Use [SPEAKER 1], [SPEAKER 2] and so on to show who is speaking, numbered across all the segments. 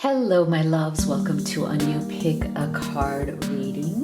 [SPEAKER 1] Hello, my loves. Welcome to a new Pick a Card reading.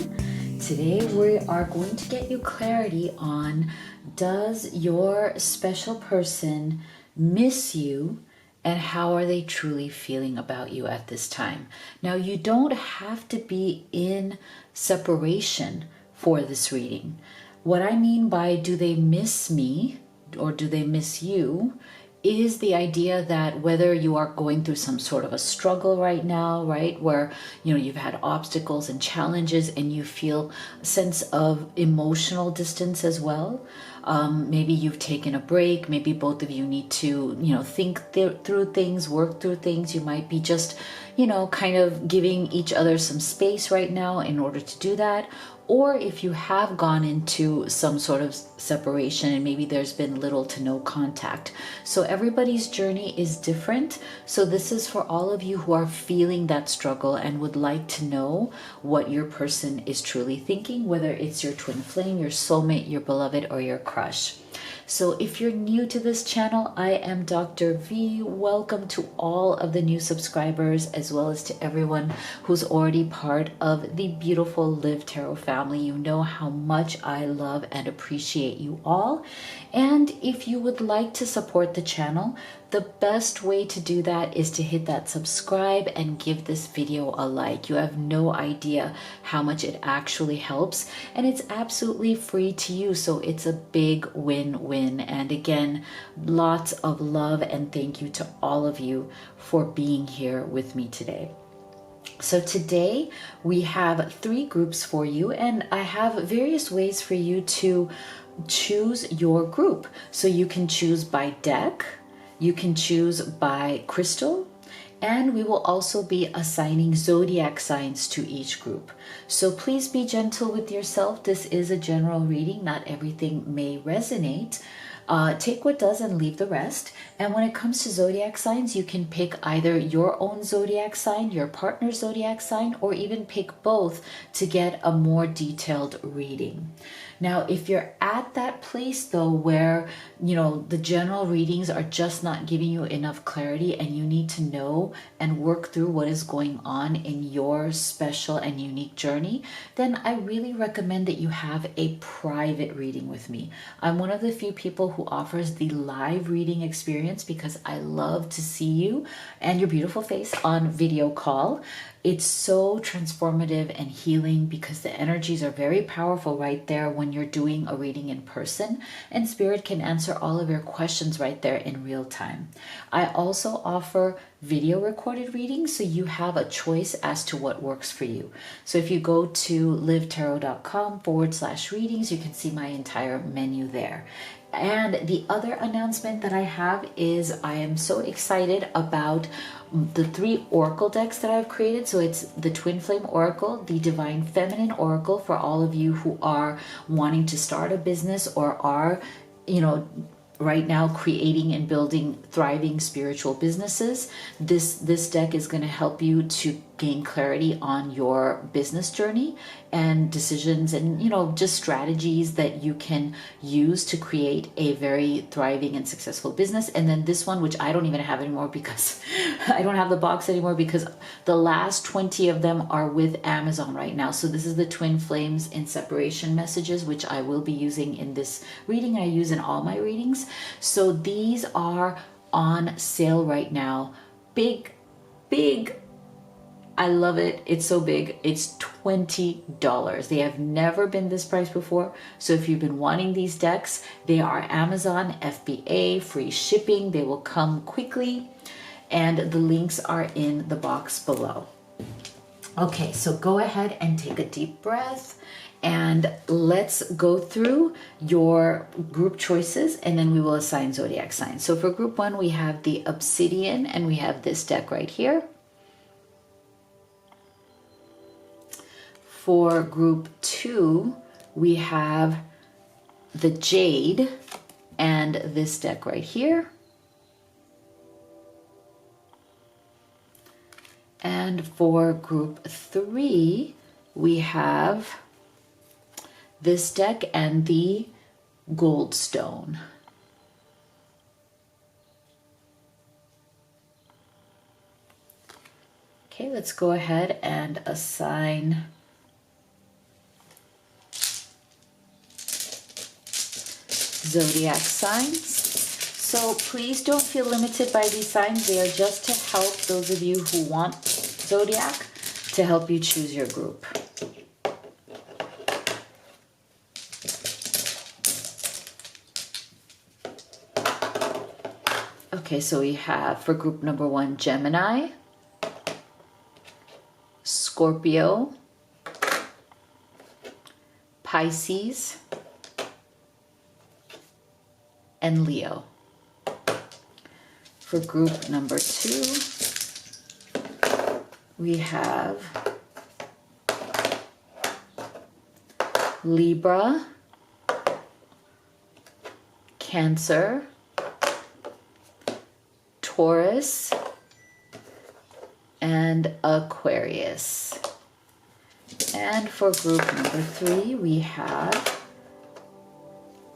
[SPEAKER 1] Today, we are going to get you clarity on, does your special person miss you, and how are they truly feeling about you at this time? Now, you don't have to be in separation for this reading. What I mean by do they miss me or do they miss you is the idea that whether you are going through some sort of a struggle right now, right, where you've had obstacles and challenges and you feel a sense of emotional distance as well. Maybe you've taken a break. Maybe both of you need to think through things, work through things. You might be just kind of giving each other some space right now in order to do that. Or if you have gone into some sort of separation and maybe there's been little to no contact. So everybody's journey is different. So this is for all of you who are feeling that struggle and would like to know what your person is truly thinking, whether it's your twin flame, your soulmate, your beloved, or your crush. So if you're new to this channel, I am Dr. V. Welcome to all of the new subscribers, as well as to everyone who's already part of the beautiful Live Tarot family. You know how much I love and appreciate you all. And if you would like to support the channel, the best way to do that is to hit that subscribe and give this video a like. You have no idea how much it actually helps, and it's absolutely free to you, so it's a big win-win. And again, lots of love and thank you to all of you for being here with me today. So today we have 3 groups for you, and I have various ways for you to choose your group. So you can choose by deck, you can choose by crystal, and we will also be assigning zodiac signs to each group. So please be gentle with yourself. This is a general reading. Not everything may resonate. Take what does and leave the rest. And when it comes to zodiac signs, you can pick either your own zodiac sign, your partner's zodiac sign, or even pick both to get a more detailed reading. Now, if you're at that place though where the general readings are just not giving you enough clarity and you need to know and work through what is going on in your special and unique journey, then I really recommend that you have a private reading with me. I'm one of the few people who offers the live reading experience because I love to see you and your beautiful face on video call. It's so transformative and healing because the energies are very powerful right there when you're doing a reading in person, and Spirit can answer all of your questions right there in real time. I also offer video recorded readings, so you have a choice as to what works for you. So if you go to livetarot.com/readings, you can see my entire menu there. And the other announcement that I have is I am so excited about the 3 oracle decks that I've created. So it's the Twin Flame Oracle, the Divine Feminine Oracle for all of you who are wanting to start a business or are, right now creating and building thriving spiritual businesses. This deck is going to help you to gain clarity on your business journey and decisions and just strategies that you can use to create a very thriving and successful business. And then this one, which I don't even have anymore because I don't have the box anymore, because the last 20 of them are with Amazon right now. So this is the Twin Flames in Separation messages, which I will be using in this reading. I use in all my readings. So these are on sale right now. Big. I love it. It's so big. It's $20. They have never been this price before. So if you've been wanting these decks, they are Amazon FBA, free shipping. They will come quickly. And the links are in the box below. Okay, so go ahead and take a deep breath. And let's go through your group choices, and then we will assign zodiac signs. So for group 1, we have the Obsidian, and we have this deck right here. For group 2, we have the Jade and this deck right here. And for group 3, we have this deck and the Goldstone. Okay, let's go ahead and assign Zodiac Signs. So please don't feel limited by these signs. They are just to help those of you who want Zodiac, to help you choose your group. Okay, so we have for group number 1, Gemini, Scorpio, Pisces, and Leo. For group number 2, we have Libra, Cancer, Taurus, and Aquarius. And for group number 3, we have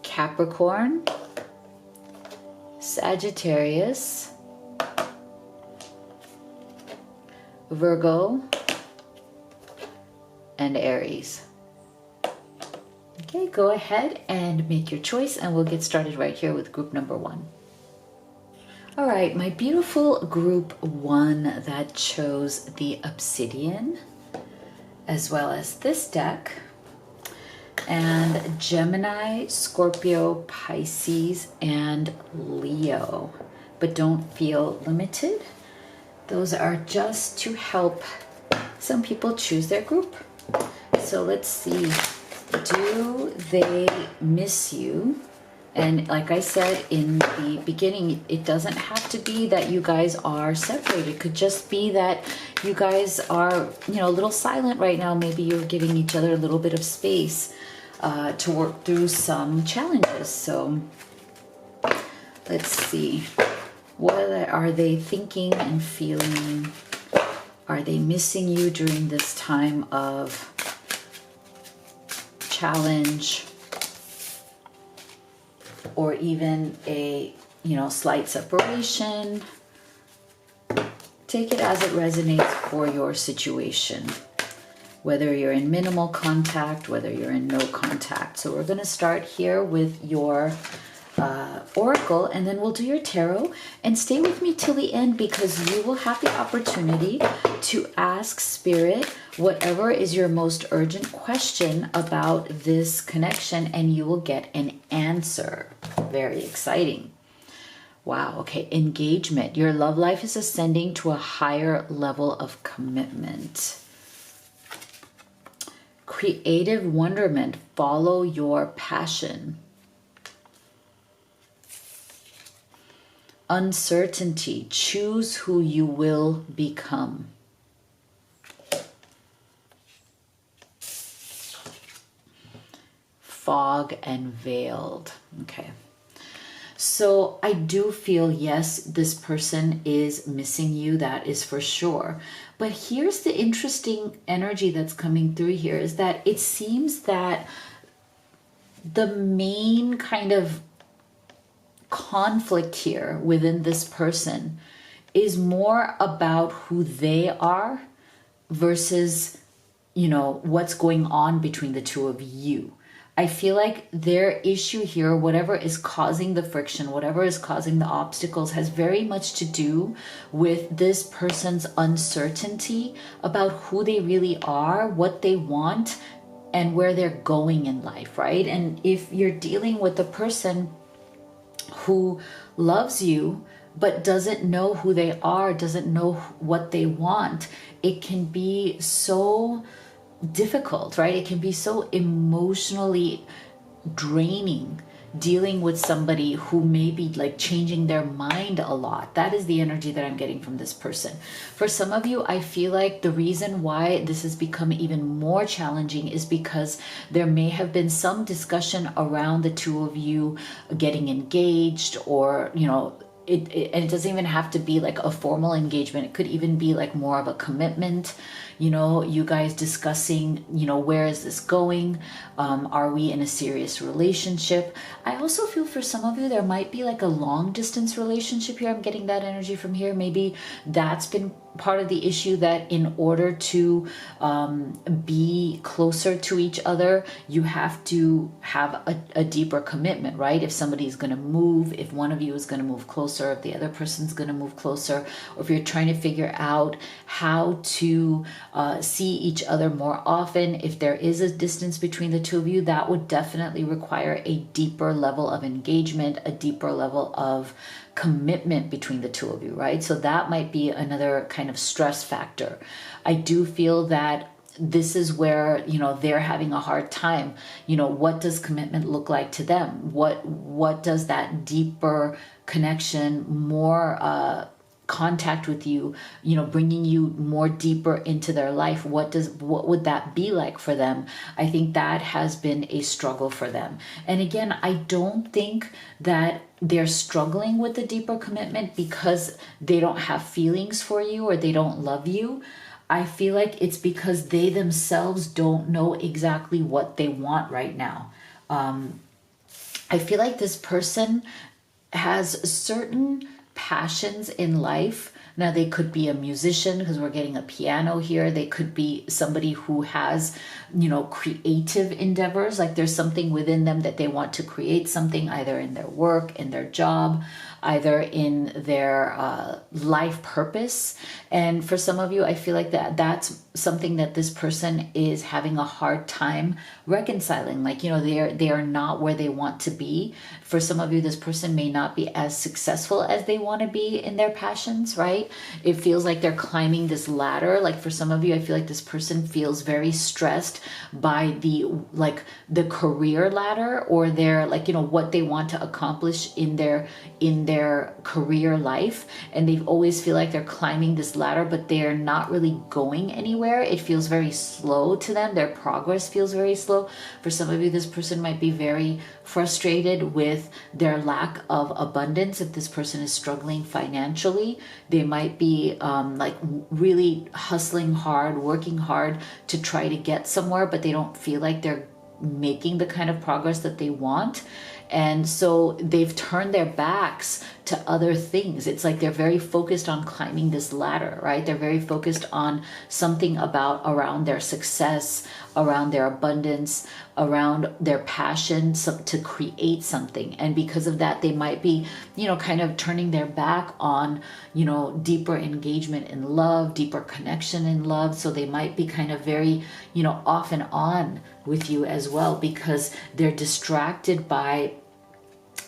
[SPEAKER 1] Capricorn, Sagittarius, Virgo, and Aries. Okay, go ahead and make your choice, and we'll get started right here with group number 1. All right, my beautiful group 1 that chose the Obsidian, as well as this deck, and Gemini, Scorpio, Pisces, and Leo. But don't feel limited. Those are just to help some people choose their group. So let's see, do they miss you? And like I said in the beginning, it doesn't have to be that you guys are separated. It could just be that you guys are, a little silent right now. Maybe you're giving each other a little bit of space to work through some challenges. So let's see, what are they thinking and feeling? Are they missing you during this time of challenge, or even a slight separation? Take it as it resonates for your situation, whether you're in minimal contact, whether you're in no contact. So we're going to start here with your oracle, and then we'll do your tarot. And stay with me till the end, because you will have the opportunity to ask Spirit whatever is your most urgent question about this connection, and you will get an answer. Very exciting. Wow. Okay. Engagement. Your love life is ascending to a higher level of commitment. Creative wonderment. Follow your passion. Uncertainty. Choose who you will become. Fog and veiled. Okay. So I do feel, yes, this person is missing you. That is for sure. But here's the interesting energy that's coming through here, is that it seems that the main kind of conflict here within this person is more about who they are versus, what's going on between the two of you. I feel like their issue here, whatever is causing the friction, whatever is causing the obstacles, has very much to do with this person's uncertainty about who they really are, what they want, and where they're going in life, right? And if you're dealing with a person who loves you but doesn't know who they are, doesn't know what they want, it can be so difficult, right? It can be so emotionally draining dealing with somebody who may be like changing their mind a lot. That is the energy that I'm getting from this person. For some of you, I feel like the reason why this has become even more challenging is because there may have been some discussion around the two of you getting engaged, or and it doesn't even have to be like a formal engagement. It could even be like more of a commitment, you guys discussing, where is this going? Are we in a serious relationship? I also feel for some of you, there might be like a long distance relationship here. I'm getting that energy from here. Maybe that's been part of the issue that in order to be closer to each other, you have to have a deeper commitment, right? If somebody's going to move, if one of you is going to move closer, if the other person's going to move closer, or if you're trying to figure out how to see each other more often, if there is a distance between the two of you, that would definitely require a deeper level of engagement, a deeper level of commitment between the two of you, right? So that might be another kind of stress factor. I do feel that this is where, you know, they're having a hard time. You know, what does commitment look like to them? What does that deeper connection, more contact with you, you know, bringing you more deeper into their life, what would that be like for them? I think that has been a struggle for them. And again, I don't think that they're struggling with the deeper commitment because they don't have feelings for you or they don't love you. I feel like it's because they themselves don't know exactly what they want right now. I feel like this person has certain passions in life. Now, they could be a musician because we're getting a piano here. They could be somebody who has, you know, creative endeavors. Like there's something within them that they want to create something, either in their work, in their job, either in their life purpose. And for some of you, I feel like that's something that this person is having a hard time reconciling. Like, you know, they are not where they want to be. For some of you, this person may not be as successful as they want to be in their passions, right? It feels like they're climbing this ladder. Like for some of you, I feel like this person feels very stressed by the career ladder, or their, like, you know, what they want to accomplish in their career life. And they always feel like they're climbing this ladder, but they're not really going anywhere. It feels very slow to them. Their progress feels very slow. For some of you, this person might be very frustrated with their lack of abundance. If this person is struggling financially, they might be like really hustling hard, working hard to try to get somewhere, but they don't feel like they're making the kind of progress that they want. And so they've turned their backs to other things. It's like they're very focused on climbing this ladder, right? They're very focused on something around their success, around their abundance, around their passion to create something. And because of that, they might be, you know, kind of turning their back on, you know, deeper engagement in love, deeper connection in love. So they might be kind of very, you know, off and on with you as well, because they're distracted by,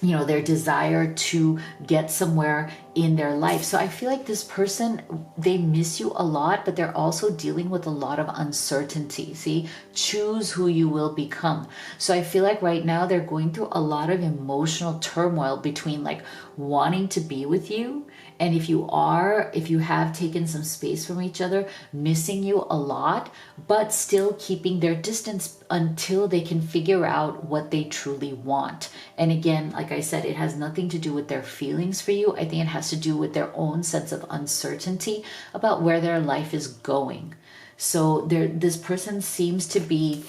[SPEAKER 1] you know, their desire to get somewhere in their life. So I feel like this person, they miss you a lot, but they're also dealing with a lot of uncertainty. See, choose who you will become. So I feel like right now they're going through a lot of emotional turmoil between like wanting to be with you, and if you have taken some space from each other, missing you a lot, but still keeping their distance until they can figure out what they truly want. And again, like I said, it has nothing to do with their feelings for you. I think it has to do with their own sense of uncertainty about where their life is going. So this person seems to be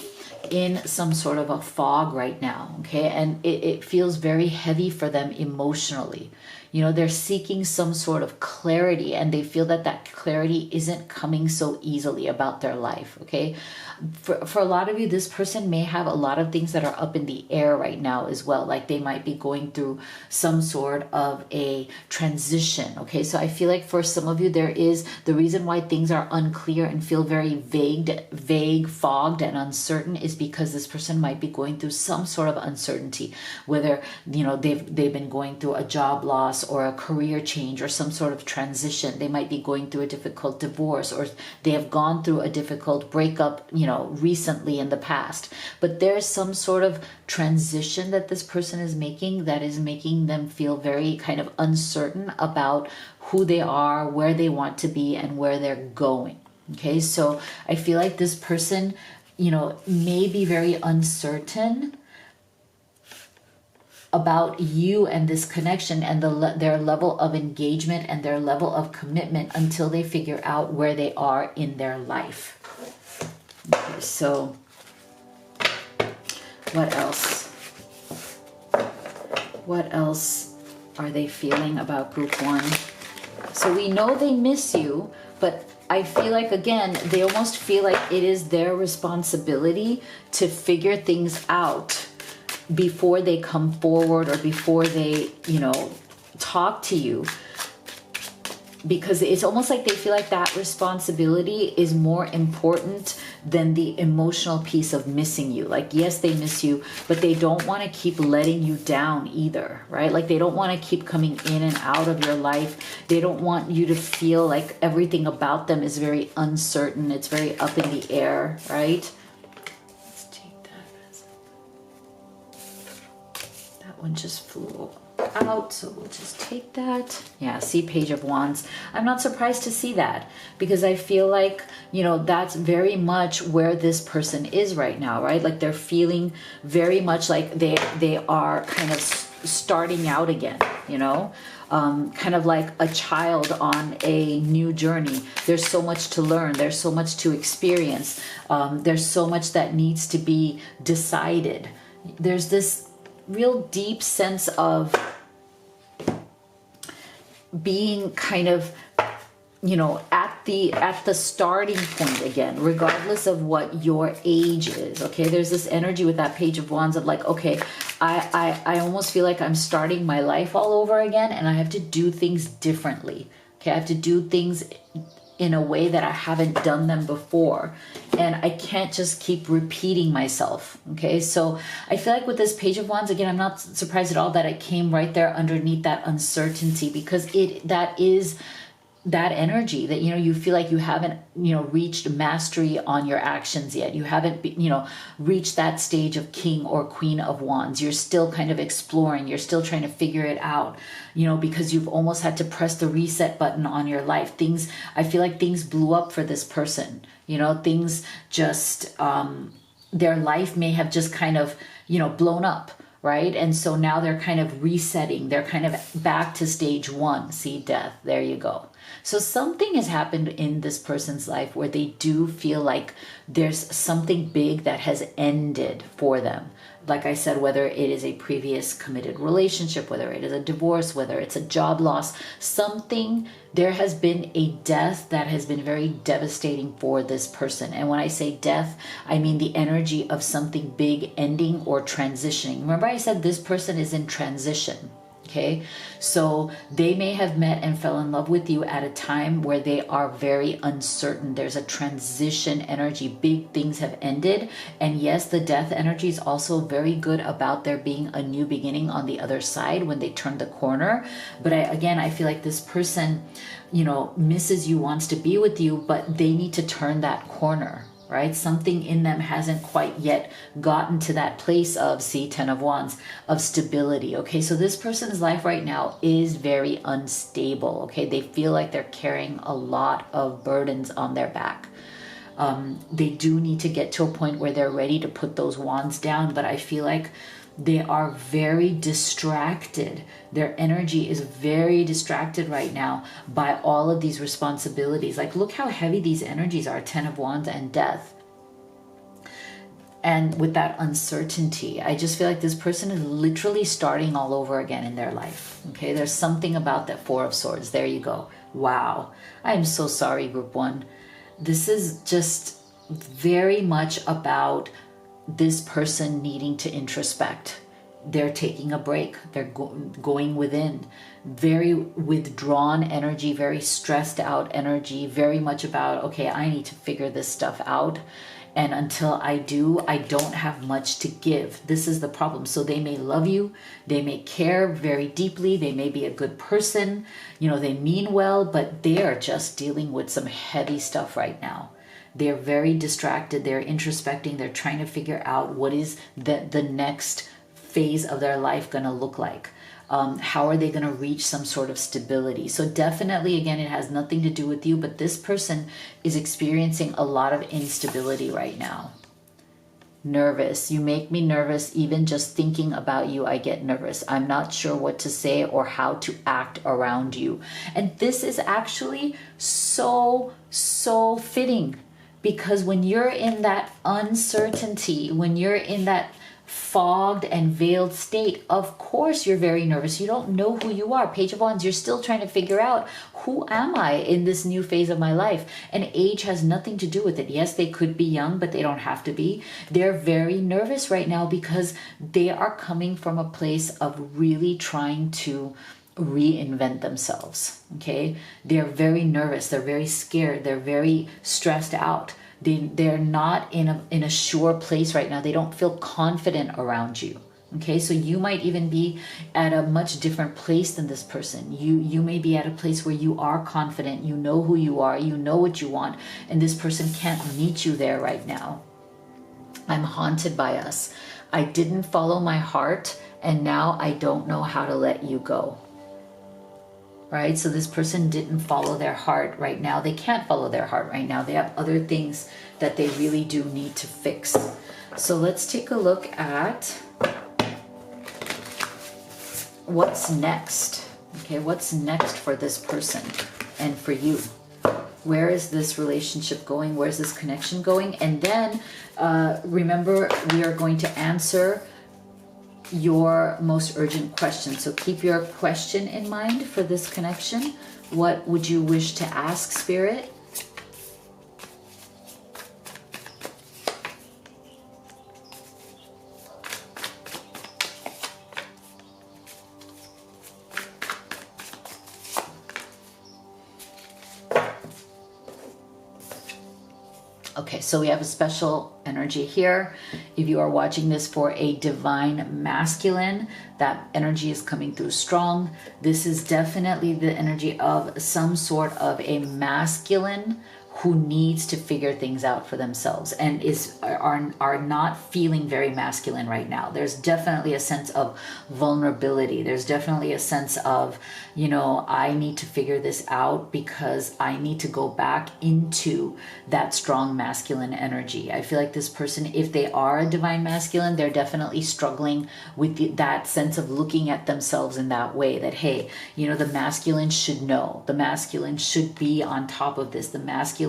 [SPEAKER 1] in some sort of a fog right now, okay? And it feels very heavy for them emotionally. You know, they're seeking some sort of clarity, and they feel that that clarity isn't coming so easily about their life, okay? For a lot of you, this person may have a lot of things that are up in the air right now as well. Like they might be going through some sort of a transition, okay? So I feel like for some of you, there is the reason why things are unclear and feel very vague, fogged, and uncertain is because this person might be going through some sort of uncertainty, whether, you know, they've been going through a job loss or a career change or some sort of transition. They might be going through a difficult divorce, or they have gone through a difficult breakup, you know, recently in the past. But there's some sort of transition that this person is making that is making them feel very kind of uncertain about who they are, where they want to be, and where they're going. Okay, so I feel like this person, you know, may be very uncertain about you and this connection and their level of engagement and their level of commitment until they figure out where they are in their life. Okay, so what else? What else are they feeling about group one? So we know they miss you, But I feel like, again, they almost feel like it is their responsibility to figure things out before they come forward or before they, you know, talk to you. Because it's almost like they feel like that responsibility is more important than the emotional piece of missing you. Like, yes, they miss you, but they don't want to keep letting you down either, right? Like, they don't want to keep coming in and out of your life. They don't want you to feel like everything about them is very uncertain. It's very up in the air, right? Let's take that. That one just flew out, so we'll just take that. Yeah, see, Page of Wands. I'm not surprised to see that, because I feel like, you know, that's very much where this person is right now, right? Like, they're feeling very much like they are kind of starting out again, you know, kind of like a child on a new journey. There's so much to learn. There's so much to experience. There's so much that needs to be decided. There's this real deep sense of being kind of, you know, at the starting point again, regardless of what your age is. Okay, there's this energy with that Page of Wands of like, okay, I almost feel like I'm starting my life all over again, and I have to do things differently. Okay, I have to do things in a way that I haven't done them before, and I can't just keep repeating myself. Okay, so I feel like with this Page of Wands, again, I'm not surprised at all that it came right there underneath that uncertainty, because that is that energy that, you know, you feel like you haven't, you know, reached mastery on your actions yet. You haven't, you know, reached that stage of King or Queen of Wands. You're still kind of exploring. You're still trying to figure it out, you know, because you've almost had to press the reset button on your life. I feel like things blew up for this person. You know, things just, their life may have just kind of, you know, blown up. Right? And so now they're kind of resetting. They're kind of back to stage one. See, Death. There you go. So something has happened in this person's life where they do feel like there's something big that has ended for them. Like I said, whether it is a previous committed relationship, whether it is a divorce, whether it's a job loss, there has been a death that has been very devastating for this person. And when I say death, I mean the energy of something big ending or transitioning. Remember I said this person is in transition. Okay, so they may have met and fell in love with you at a time where they are very uncertain. There's a transition energy. Big things have ended. And yes, the Death energy is also very good about there being a new beginning on the other side when they turn the corner. But I feel like this person, you know, misses you, wants to be with you, but they need to turn that corner. Right? Something in them hasn't quite yet gotten to that place of, see, Ten of Wands, of stability. Okay, so this person's life right now is very unstable. Okay, they feel like they're carrying a lot of burdens on their back. They do need to get to a point where they're ready to put those wands down, but I feel like they are very distracted. Their energy is very distracted right now by all of these responsibilities. Like, look how heavy these energies are, Ten of Wands and Death. And with that uncertainty, I just feel like this person is literally starting all over again in their life. Okay, there's something about that Four of Swords. There you go. Wow. I am so sorry, Group 1. This is just very much about this person needing to introspect. They're taking a break. They're going within. Very withdrawn energy, very stressed out energy, very much about, okay, I need to figure this stuff out. And until I do, I don't have much to give. This is the problem. So they may love you. They may care very deeply. They may be a good person. You know, they mean well, but they are just dealing with some heavy stuff right now. They're very distracted. They're introspecting. They're trying to figure out what is the next phase of their life going to look like. How are they going to reach some sort of stability? So definitely, again, it has nothing to do with you, but this person is experiencing a lot of instability right now. Nervous. You make me nervous. Even just thinking about you, I get nervous. I'm not sure what to say or how to act around you. And this is actually so fitting. Because when you're in that uncertainty, when you're in that fogged and veiled state. Of course you're very nervous. You don't know who you are. Page of Wands, you're still trying to figure out, who am I in this new phase of my life? And age has nothing to do with it. Yes, they could be young, but they don't have to be. They're very nervous right now because they are coming from a place of really trying to reinvent themselves. Okay, they're very nervous, they're very scared, they're very stressed out. They're not in a sure place right now. They don't feel confident around you. Okay, so you might even be at a much different place than this person. You may be at a place where you are confident, you know who you are, you know what you want, and this person can't meet you there right now. I'm haunted by us. I didn't follow my heart, and now I don't know how to let you go. Right? So this person didn't follow their heart right now. They can't follow their heart right now. They have other things that they really do need to fix. So let's take a look at what's next. Okay, what's next for this person and for you? Where is this relationship going? Where's this connection going? And then remember, we are going to answer your most urgent question. So keep your question in mind for this connection. What would you wish to ask, Spirit? Okay, so we have a special energy here. If you are watching this for a divine masculine, that energy is coming through strong. This is definitely the energy of some sort of a masculine who needs to figure things out for themselves and are not feeling very masculine right now. There's definitely a sense of vulnerability. There's definitely a sense of, you know, I need to figure this out because I need to go back into that strong masculine energy. I feel like this person, if they are a divine masculine, they're definitely struggling with that sense of looking at themselves in that way, that, hey, you know, the masculine should know. The masculine should be on top of this. The masculine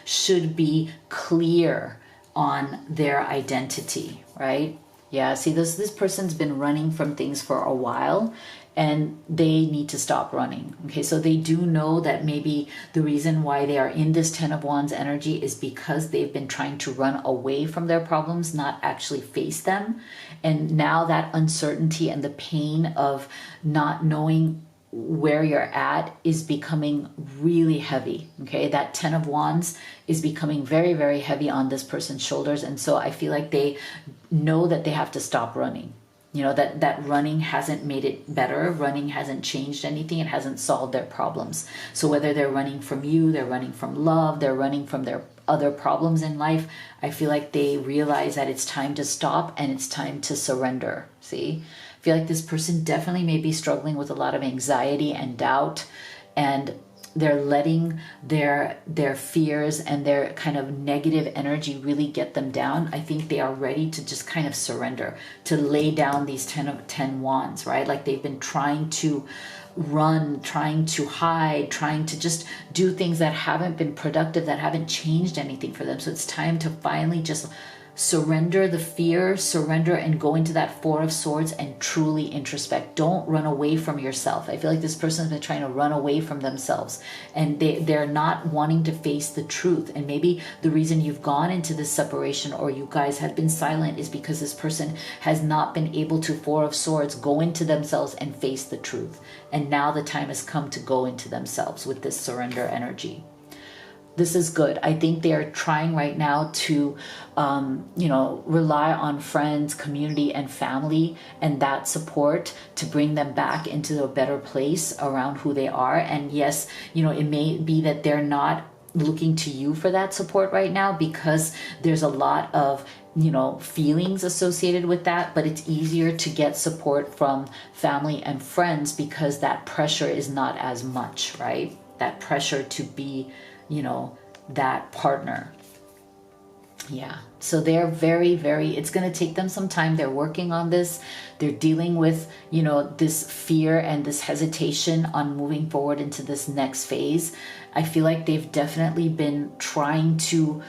[SPEAKER 1] should be clear on their identity, right? Yeah, see, this person's been running from things for a while and they need to stop running. Okay, so they do know that maybe the reason why they are in this Ten of Wands energy is because they've been trying to run away from their problems, not actually face them. And now that uncertainty and the pain of not knowing where you're at is becoming really heavy. Okay, that Ten of Wands is becoming very, very heavy on this person's shoulders. And so I feel like they know that they have to stop running. You know, that running hasn't made it better. Running hasn't changed anything. It hasn't solved their problems. So whether they're running from you, they're running from love, they're running from their other problems in life, I feel like they realize that it's time to stop and it's time to surrender. See? I feel like this person definitely may be struggling with a lot of anxiety and doubt, and they're letting their fears and their kind of negative energy really get them down. I think they are ready to just kind of surrender, to lay down these 10 wands, right? Like they've been trying to run, trying to hide, trying to just do things that haven't been productive, that haven't changed anything for them. So it's time to finally just surrender the fear, surrender and go into that Four of Swords and truly introspect. Don't run away from yourself. I feel like this person's been trying to run away from themselves and they're not wanting to face the truth. And maybe the reason you've gone into this separation or you guys have been silent is because this person has not been able to, Four of Swords, go into themselves and face the truth. And now the time has come to go into themselves with this surrender energy. This is good. I think they're trying right now to, rely on friends, community, and family and that support to bring them back into a better place around who they are. And yes, it may be that they're not looking to you for that support right now because there's a lot of feelings associated with that, but it's easier to get support from family and friends because that pressure is not as much, right? That pressure to be that partner. Yeah. So they're very, very, it's going to take them some time. They're working on this. They're dealing with, this fear and this hesitation on moving forward into this next phase. I feel like they've definitely been trying to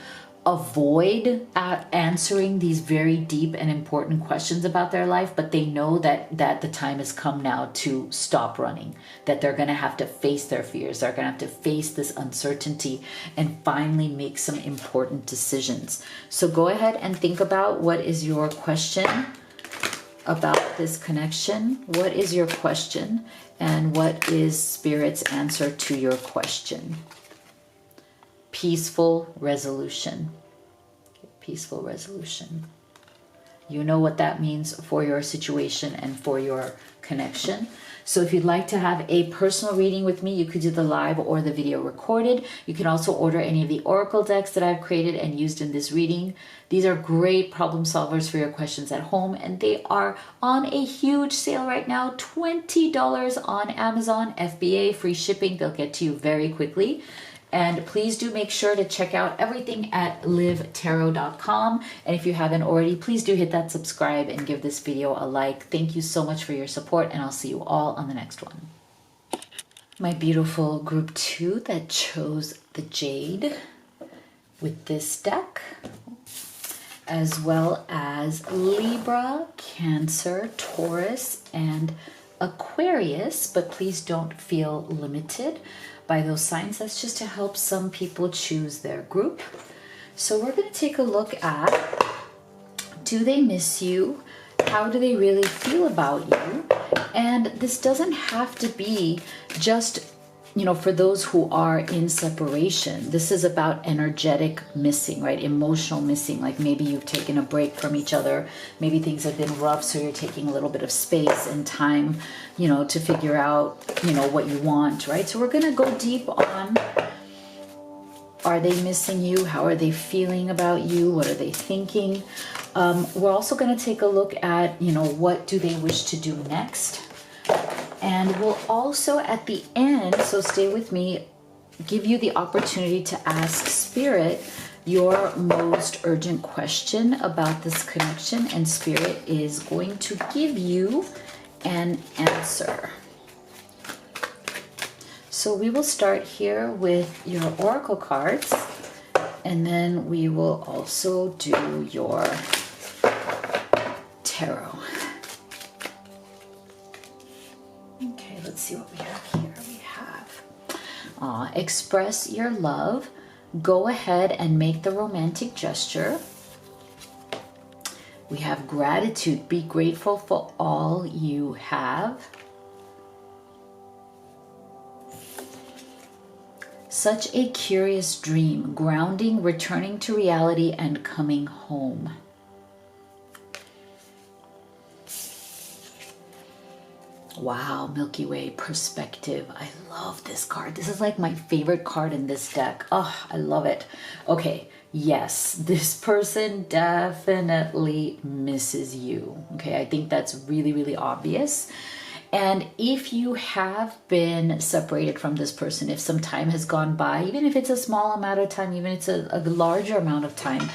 [SPEAKER 1] avoid answering these very deep and important questions about their life, but they know that the time has come now to stop running, that they're going to have to face their fears, they're going to have to face this uncertainty and finally make some important decisions. So go ahead and think about, what is your question about this connection? What is your question, and what is Spirit's answer to your question? Peaceful resolution. Peaceful resolution. You know what that means for your situation and for your connection. So if you'd like to have a personal reading with me, you could do the live or the video recorded. You can also order any of the oracle decks that I've created and used in this reading. These are great problem solvers for your questions at home, and they are on a huge sale right now. $20 on Amazon, FBA, free shipping. They'll get to you very quickly. And please do make sure to check out everything at livetarot.com. And if you haven't already, please do hit that subscribe and give this video a like. Thank you so much for your support, and I'll see you all on the next one. My beautiful group 2 that chose the Jade with this deck, as well as Libra, Cancer, Taurus, and Aquarius, but please don't feel limited by those signs. That's just to help some people choose their group. So we're going to take a look at, do they miss you? How do they really feel about you? And this doesn't have to be just, you know, for those who are in separation. This is about energetic missing, right? Emotional missing. Like maybe you've taken a break from each other. Maybe things have been rough, so you're taking a little bit of space and time, you know, to figure out, you know, what you want, right? So we're going to go deep on, are they missing you? How are they feeling about you? What are they thinking? We're also going to take a look at, you know, what do they wish to do next? And we'll also at the end, so stay with me, give you the opportunity to ask Spirit your most urgent question about this connection, and Spirit is going to give you an answer. So we will start here with your oracle cards, and then we will also do your tarot. Okay, let's see what we have here. We have express your love. Go ahead and make the romantic gesture. We have gratitude. Be grateful for all you have. Such a curious dream. Grounding, returning to reality, and coming home. Wow, Milky Way perspective. I love this card. This is like my favorite card in this deck. Oh, I love it. Okay, yes, this person definitely misses you. Okay, I think that's really, really obvious. And if you have been separated from this person, if some time has gone by, even if it's a small amount of time, even if it's a larger amount of time,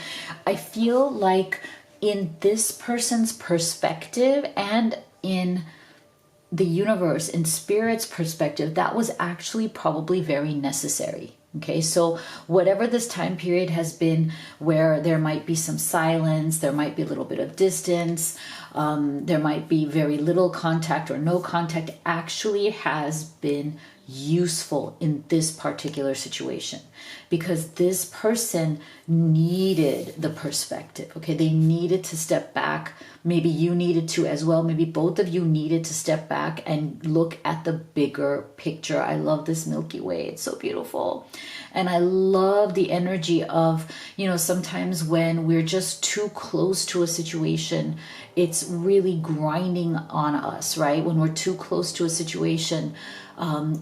[SPEAKER 1] I feel like in this person's perspective and in the universe, in Spirit's perspective, that was actually probably very necessary. Okay, so whatever this time period has been where there might be some silence, there might be a little bit of distance, there might be very little contact or no contact, actually has been useful in this particular situation, because this person needed the perspective. Okay, they needed to step back. Maybe you needed to as well. Maybe both of you needed to step back and look at the bigger picture. I love this Milky Way. It's so beautiful. And I love the energy of, you know, sometimes when we're just too close to a situation, it's really grinding on us, right? When we're too close to a situation,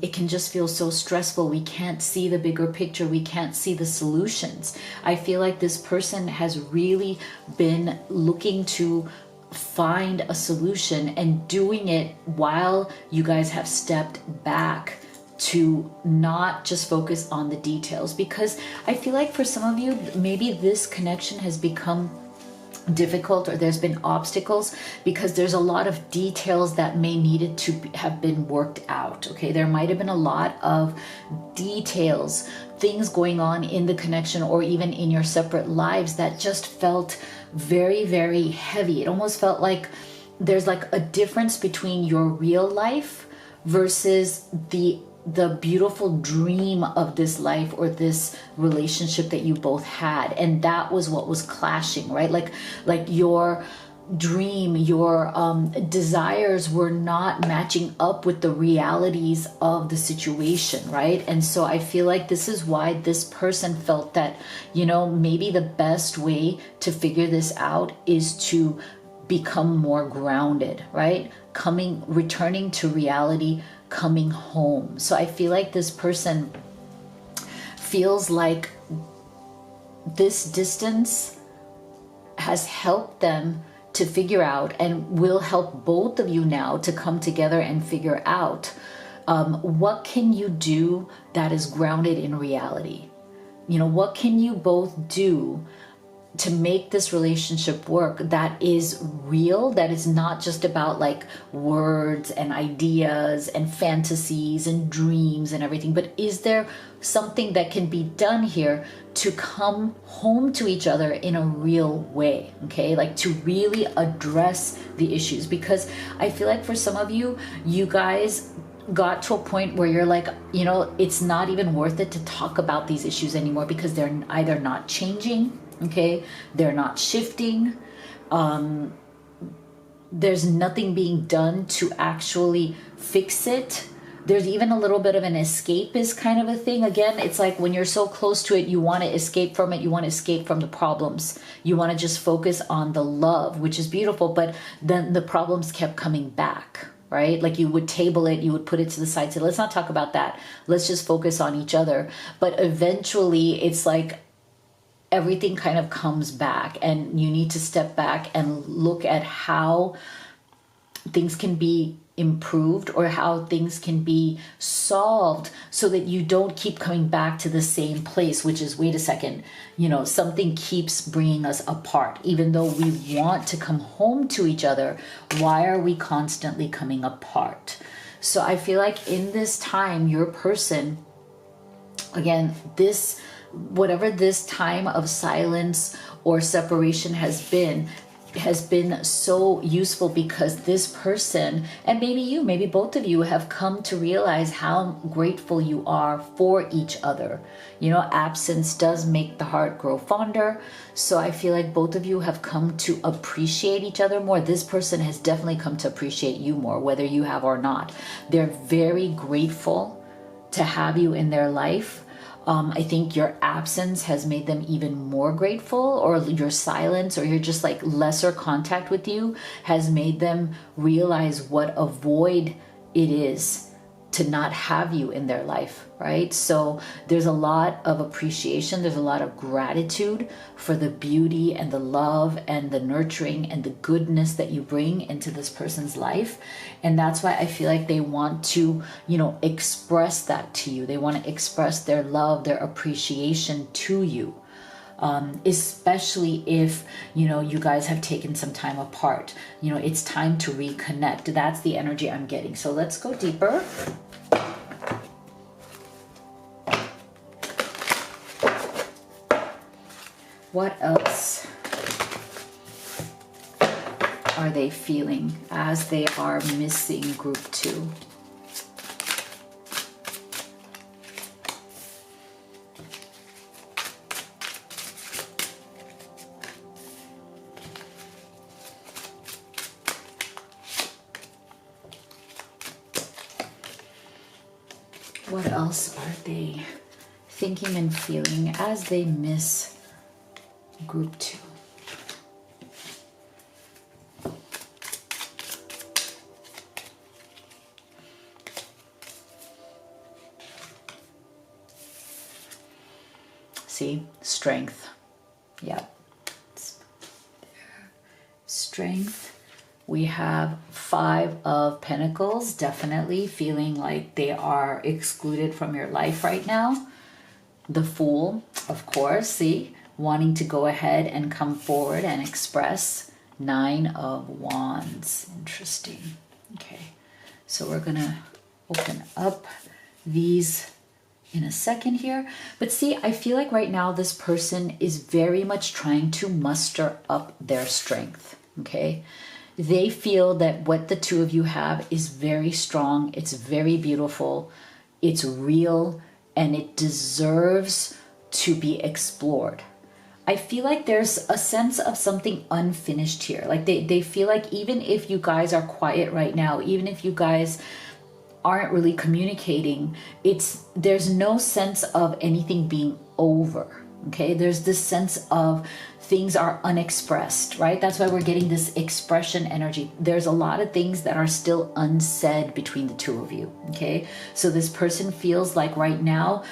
[SPEAKER 1] it can just feel so stressful. We can't see the bigger picture. We can't see the solutions. I feel like this person has really been looking to find a solution and doing it while you guys have stepped back to not just focus on the details. Because I feel like for some of you, maybe this connection has become difficult, or there's been obstacles, because there's a lot of details that may needed to have been worked out. Okay, there might have been a lot of details, things going on in the connection or even in your separate lives that just felt very, very heavy. It almost felt like there's like a difference between your real life versus the beautiful dream of this life or this relationship that you both had. And that was what was clashing, right? Like your dream, your desires were not matching up with the realities of the situation, right? And so I feel like this is why this person felt that, you know, maybe the best way to figure this out is to become more grounded, right? Returning to reality, coming home. So I feel like this person feels like this distance has helped them to figure out, and will help both of you now to come together and figure out what can you do that is grounded in reality. You know, what can you both do to make this relationship work that is real, that is not just about like words and ideas and fantasies and dreams and everything, but is there something that can be done here to come home to each other in a real way? Okay, like to really address the issues. Because I feel like for some of you, you guys got to a point where you're like, you know, it's not even worth it to talk about these issues anymore, because they're either not changing, okay, they're not shifting, there's nothing being done to actually fix it. There's even a little bit of an escapist kind of a thing. Again, it's like when you're so close to it, you want to escape from it, you want to escape from the problems, you want to just focus on the love, which is beautiful, but then the problems kept coming back, right? Like you would table it, you would put it to the side, say, let's not talk about that, let's just focus on each other. But eventually it's like everything kind of comes back, and you need to step back and look at how things can be improved or how things can be solved, so that you don't keep coming back to the same place, which is, wait a second, you know, something keeps bringing us apart. Even though we want to come home to each other, why are we constantly coming apart? So I feel like in this time, your person, again, whatever this time of silence or separation has been so useful, because this person, and maybe you, maybe both of you, have come to realize how grateful you are for each other. You know, absence does make the heart grow fonder. So I feel like both of you have come to appreciate each other more. This person has definitely come to appreciate you more, whether you have or not. They're very grateful to have you in their life. I think your absence has made them even more grateful, or your silence, or your just like lesser contact with you has made them realize what a void it is to not have you in their life, right? So there's a lot of appreciation, there's a lot of gratitude for the beauty and the love and the nurturing and the goodness that you bring into this person's life. And that's why I feel like they want to, you know, express that to you. They want to express their love, their appreciation to you. Especially if, you know, you guys have taken some time apart. You know, it's time to reconnect. That's the energy I'm getting. So let's go deeper. What else are they feeling as they are missing group 2? What else are they thinking and feeling as they miss group 2? See, strength. Yep. Strength. We have 5 of Pentacles, definitely feeling like they are excluded from your life right now. The Fool, of course, see? wanting to go ahead and come forward and express. 9 of Wands. Interesting. Okay, so we're gonna open up these in a second here. But see, I feel like right now this person is very much trying to muster up their strength. Okay, they feel that what the two of you have is very strong, it's very beautiful, it's real, and it deserves to be explored. I feel like there's a sense of something unfinished here. Like they feel like even if you guys are quiet right now, even if you guys aren't really communicating, there's no sense of anything being over. Okay, there's this sense of things are unexpressed, right? That's why we're getting this expression energy. There's a lot of things that are still unsaid between the two of you. Okay, so this person feels like right now,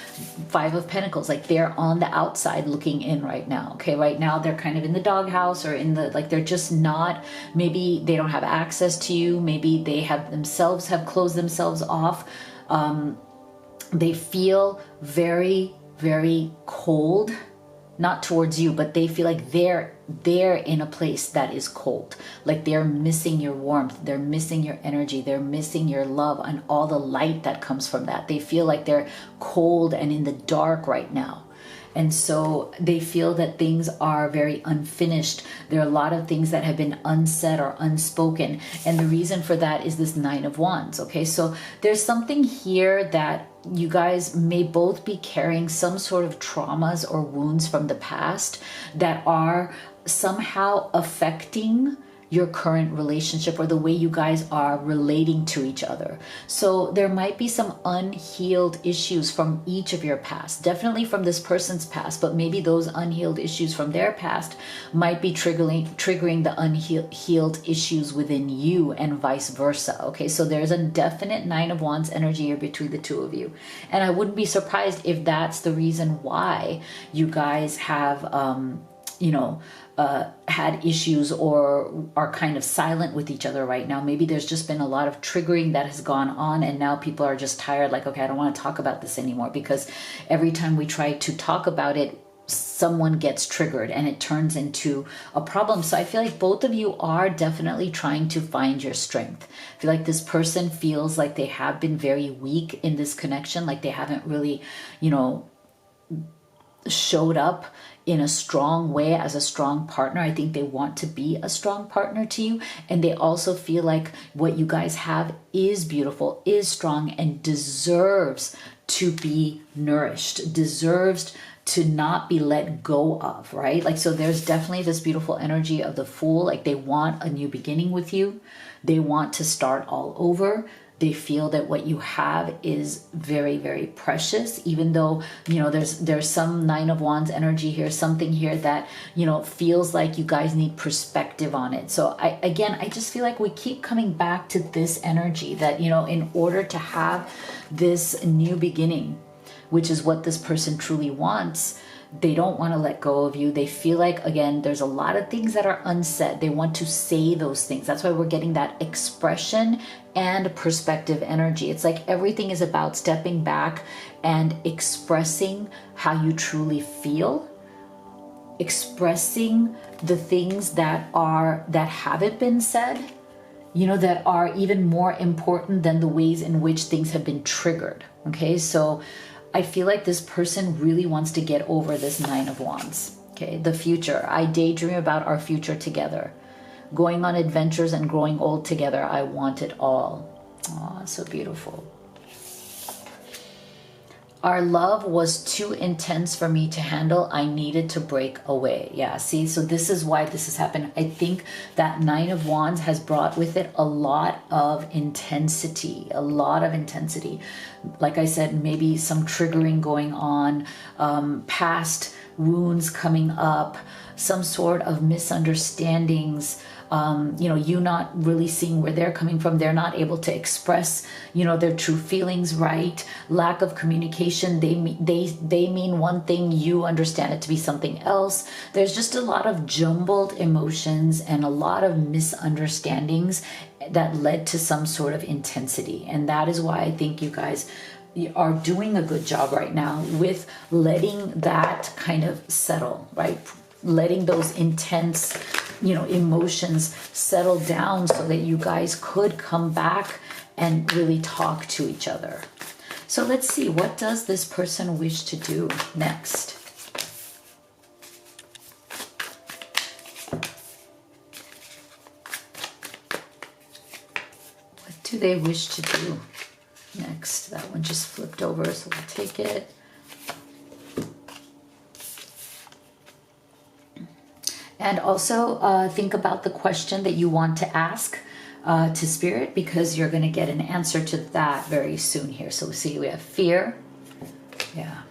[SPEAKER 1] 5 of Pentacles, like they're on the outside looking in right now. Okay, right now they're kind of in the doghouse, or in the, like, they're just not, maybe they don't have access to you, maybe they have closed themselves off. They feel very, very cold, not towards you, but they feel like they're in a place that is cold. Like they're missing your warmth, they're missing your energy, they're missing your love and all the light that comes from that. They feel like they're cold and in the dark right now. And so they feel that things are very unfinished. There are a lot of things that have been unsaid or unspoken. And the reason for that is this 9 of Wands. Okay, so there's something here that you guys may both be carrying some sort of traumas or wounds from the past that are somehow affecting your current relationship or the way you guys are relating to each other. So there might be some unhealed issues from each of your past, definitely from this person's past, but maybe those unhealed issues from their past might be triggering the unhealed issues within you, and vice versa. Okay, so there's a definite 9 of Wands energy here between the two of you. And I wouldn't be surprised if that's the reason why you guys have had issues or are kind of silent with each other right now. Maybe there's just been a lot of triggering that has gone on, and now people are just tired, like, okay, I don't want to talk about this anymore, because every time we try to talk about it, someone gets triggered and it turns into a problem. So I feel like both of you are definitely trying to find your strength. I feel like this person feels like they have been very weak in this connection, like they haven't really, showed up in a strong way as a strong partner. I think they want to be a strong partner to you, and they also feel like what you guys have is beautiful, is strong, and deserves to be nourished, deserves to not be let go of, right? Like, so there's definitely this beautiful energy of the Fool. Like they want a new beginning with you. They want to start all over. They feel that what you have is very, very precious, even though, there's some 9 of Wands energy here, something here that, feels like you guys need perspective on it. So I just feel like we keep coming back to this energy that, in order to have this new beginning, which is what this person truly wants, they don't want to let go of you. They feel like, again, there's a lot of things that are unsaid. They want to say those things. That's why we're getting that expression and perspective energy. It's like everything is about stepping back and expressing how you truly feel, expressing the things that haven't been said, that are even more important than the ways in which things have been triggered. Okay, so I feel like this person really wants to get over this 9 of Wands. Okay, the future. I daydream about our future together. Going on adventures and growing old together. I want it all. Oh, so beautiful. Our love was too intense for me to handle. I needed to break away. Yeah, see, so this is why this has happened. I think that 9 of Wands has brought with it a lot of intensity, Like I said, maybe some triggering going on, past wounds coming up, some sort of misunderstandings, you not really seeing where they're coming from. They're not able to express, their true feelings right. Lack of communication. They mean one thing, you understand it to be something else. There's just a lot of jumbled emotions and a lot of misunderstandings that led to some sort of intensity. And that is why I think you guys are doing a good job right now with letting that kind of settle, right? Letting those intense, emotions settle down so that you guys could come back and really talk to each other. So let's see, what does this person wish to do next? What do they wish to do next? That one just flipped over, so we'll take it. And also think about the question that you want to ask to Spirit, because you're going to get an answer to that very soon here. So see, we have fear. Yeah.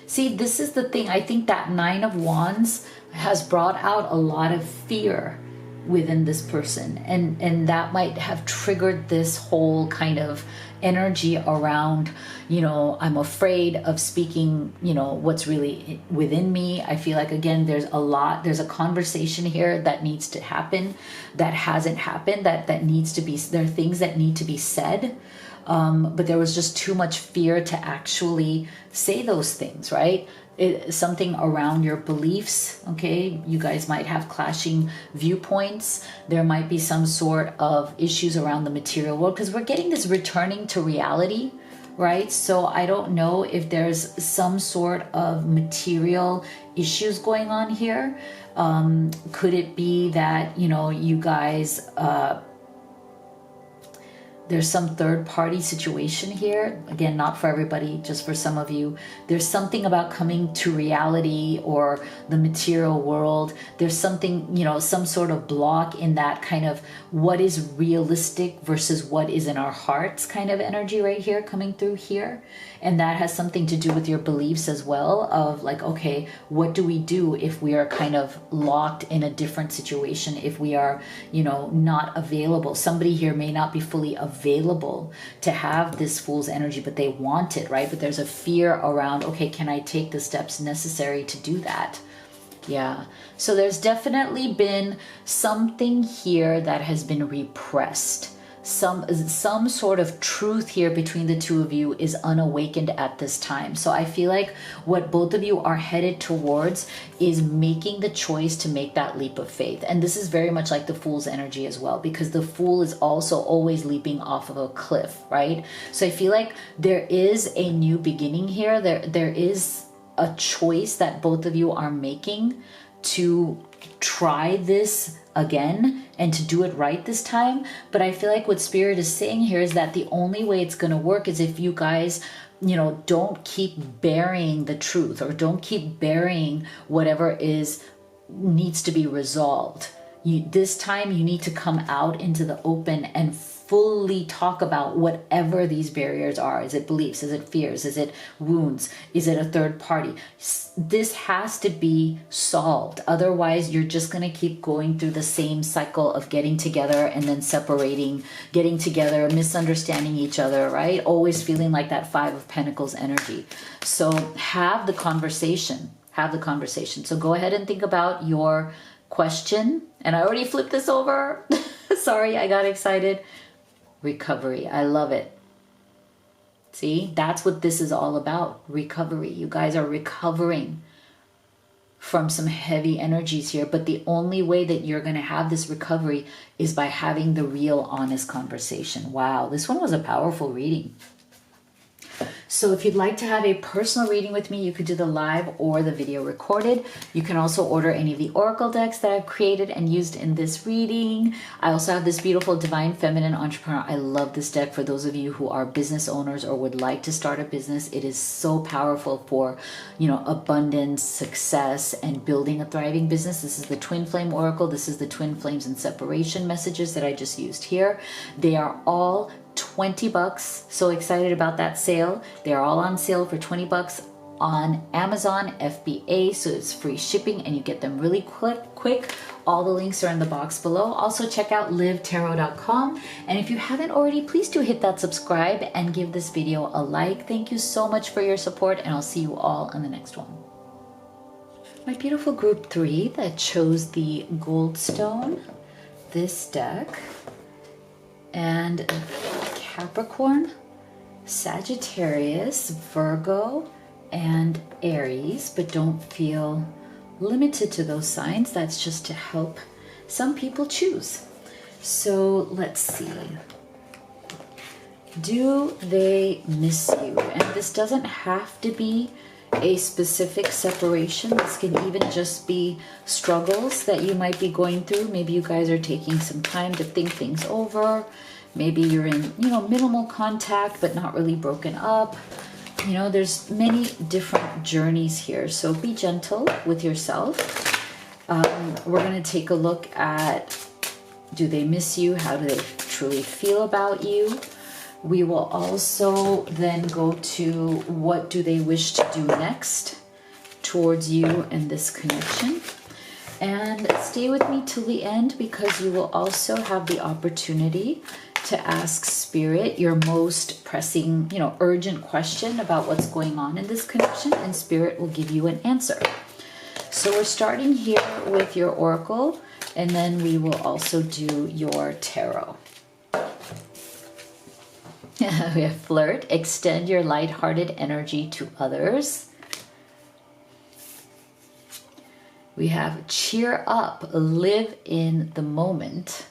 [SPEAKER 1] See, this is the thing. I think that Nine of Wands has brought out a lot of fear within this person. And that might have triggered this whole kind of energy around, I'm afraid of speaking, what's really within me. I feel like, again, there's a conversation here that needs to happen, that hasn't happened, that needs to be, there are things that need to be said. But there was just too much fear to actually say those things, right? Something around your beliefs, okay? You guys might have clashing viewpoints. There might be some sort of issues around the material world, because we're getting this returning to reality, right? So I don't know if there's some sort of material issues going on here. Could it be that, you guys... there's some third-party situation here. Again, not for everybody, just for some of you. There's something about coming to reality or the material world. There's something, some sort of block in that kind of what is realistic versus what is in our hearts kind of energy right here coming through here. And that has something to do with your beliefs as well, of like, okay, what do we do if we are kind of locked in a different situation, if we are, not available? Somebody here may not be fully available to have this Fool's energy, but they want it, right? But there's a fear around, okay, can I take the steps necessary to do that? Yeah. So there's definitely been something here that has been repressed. Some sort of truth here between the two of you is unawakened at this time. So I feel like what both of you are headed towards is making the choice to make that leap of faith. And this is very much like the Fool's energy as well, because the Fool is also always leaping off of a cliff, right? So I feel like there is a new beginning here. There is a choice that both of you are making to try this again and to do it right this time. But I feel like what Spirit is saying here is that the only way it's going to work is if you guys, don't keep burying the truth, or don't keep burying whatever needs to be resolved. This time you need to come out into the open and fully talk about whatever these barriers are. Is it beliefs? Is it fears? Is it wounds? Is it a third party? This has to be solved. Otherwise, you're just going to keep going through the same cycle of getting together and then separating, getting together, misunderstanding each other, right? Always feeling like that Five of Pentacles energy. So have the conversation. Have the conversation. So go ahead and think about your question. And I already flipped this over. Sorry, I got excited. Recovery. I love it. See, that's what this is all about. Recovery. You guys are recovering from some heavy energies here. But the only way that you're going to have this recovery is by having the real, honest conversation. Wow, this one was a powerful reading. So if you'd like to have a personal reading with me, you could do the live or the video recorded. You can also order any of the oracle decks that I've created and used in this reading. I also have this beautiful Divine Feminine Entrepreneur. I love this deck for those of you who are business owners or would like to start a business. It is so powerful for, abundance, success, and building a thriving business. This is the Twin Flame Oracle. This is the Twin Flames and Separation messages that I just used here. They are all $20. So excited about that sale. They're all on sale for $20 on Amazon FBA, so it's free shipping and you get them really quick. All the links are in the box below. Also check out livetarot.com, and if you haven't already, please do hit that subscribe and give this video a like. Thank you so much for your support, and I'll see you all on the next one. My beautiful group 3 that chose the Goldstone, this deck, and Capricorn, Sagittarius, Virgo, and Aries, but don't feel limited to those signs. That's just to help some people choose. So let's see. Do they miss you? And this doesn't have to be a specific separation. This can even just be struggles that you might be going through. Maybe you guys are taking some time to think things over. Maybe you're in, minimal contact, but not really broken up. There's many different journeys here. So be gentle with yourself. We're going to take a look at, do they miss you? How do they truly feel about you? We will also then go to what do they wish to do next towards you and this connection. And stay with me till the end, because you will also have the opportunity to ask Spirit your most pressing, urgent question about what's going on in this connection, and Spirit will give you an answer. So we're starting here with your oracle, and then we will also do your tarot. We have flirt, extend your lighthearted energy to others. We have cheer up, live in the moment.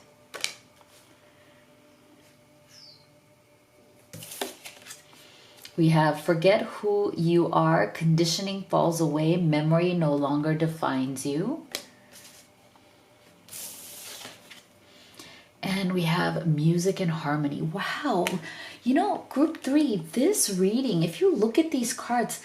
[SPEAKER 1] We have forget who you are, conditioning falls away, memory no longer defines you. And we have music and harmony. Wow. Group 3, this reading, if you look at these cards,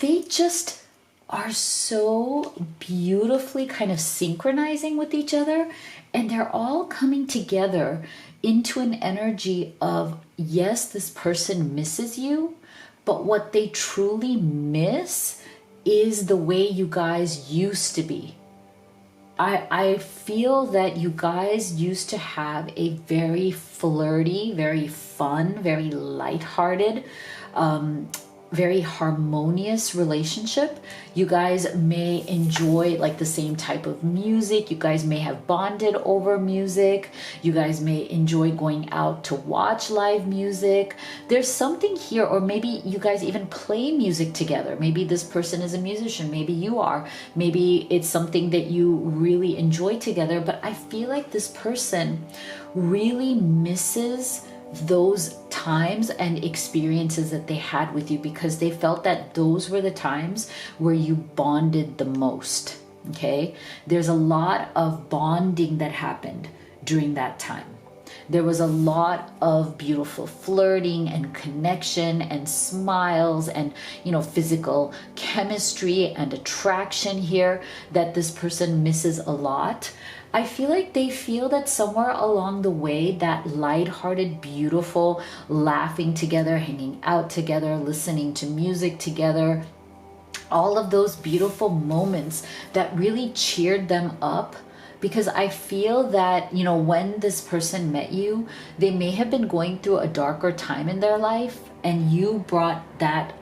[SPEAKER 1] they just are so beautifully kind of synchronizing with each other. And they're all coming together into an energy of, yes, this person misses you, but what they truly miss is the way you guys used to be. I feel that you guys used to have a very flirty, very fun, very lighthearted, very harmonious relationship. You guys may enjoy like the same type of music. You guys may have bonded over music. You guys may enjoy going out to watch live music. There's something here, or maybe you guys even play music together. Maybe this person is a musician. Maybe you are. Maybe it's something that you really enjoy together. But I feel like this person really misses those times and experiences that they had with you, because they felt that those were the times where you bonded the most. Okay, there's a lot of bonding that happened during that time. There was a lot of beautiful flirting and connection and smiles and, physical chemistry and attraction here that this person misses a lot. I feel like they feel that somewhere along the way, that lighthearted, beautiful, laughing together, hanging out together, listening to music together, all of those beautiful moments that really cheered them up. Because I feel that, when this person met you, they may have been going through a darker time in their life, and you brought that